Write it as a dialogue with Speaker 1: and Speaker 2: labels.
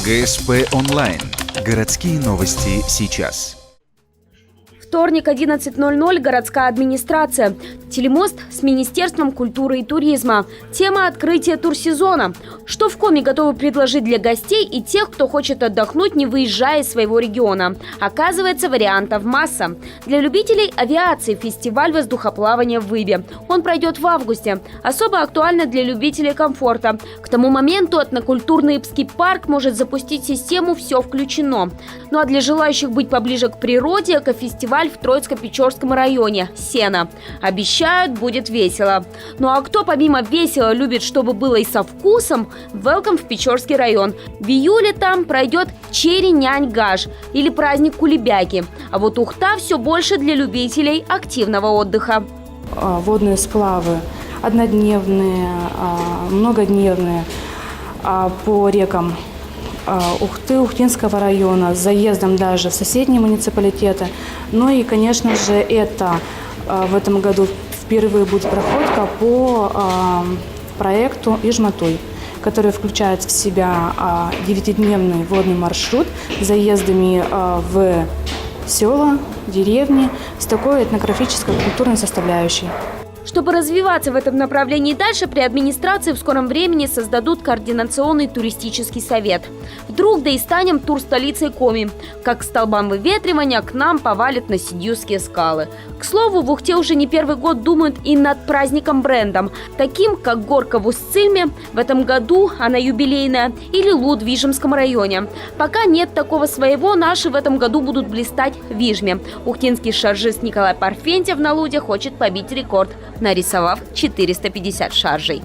Speaker 1: ГСП онлайн. Городские новости сейчас.
Speaker 2: Вторник, 11:00, городская администрация. Телемост с Министерством культуры и туризма. Тема открытия турсезона. Что в Коми готовы предложить для гостей и тех, кто хочет отдохнуть, не выезжая из своего региона? Оказывается, вариантов масса. Для любителей авиации фестиваль воздухоплавания в Иве. Он пройдет в августе. Особо актуально для любителей комфорта. К тому моменту этнокультурный Ибский парк может запустить систему «Все включено». Ну а для желающих быть поближе к природе, экофестиваль в Троицко-Печорском районе «Сено». Обещают, будет весело. Ну а кто помимо весело любит, чтобы было и со вкусом, welcome в Печорский район. В июле там пройдет Черри-Нянь-Гаш или праздник Кулебяки. А вот Ухта все больше для любителей активного отдыха.
Speaker 3: Водные сплавы однодневные, многодневные по рекам Ухты, Ухтинского района, с заездом даже в соседние муниципалитеты. Ну и, конечно же, это в этом году впервые будет проходка по проекту «Ижматуй», который включает в себя 9-дневный водный маршрут с заездами в села, деревни с такой этнографической культурной составляющей.
Speaker 2: Чтобы развиваться в этом направлении дальше, при администрации в скором времени создадут координационный туристический совет. Вдруг да и станем турстолицей Коми. Как к столбам выветривания к нам повалят Насидьюские скалы. К слову, в Ухте уже не первый год думают и над праздником-брендом, таким как горка в Устцильме, в этом году она юбилейная, или Луд в Вижемском районе. Пока нет такого своего, наши в этом году будут блистать в Вижме. Ухтинский шаржист Николай Парфентьев на Луде хочет побить рекорд, нарисовав 450 шаржей.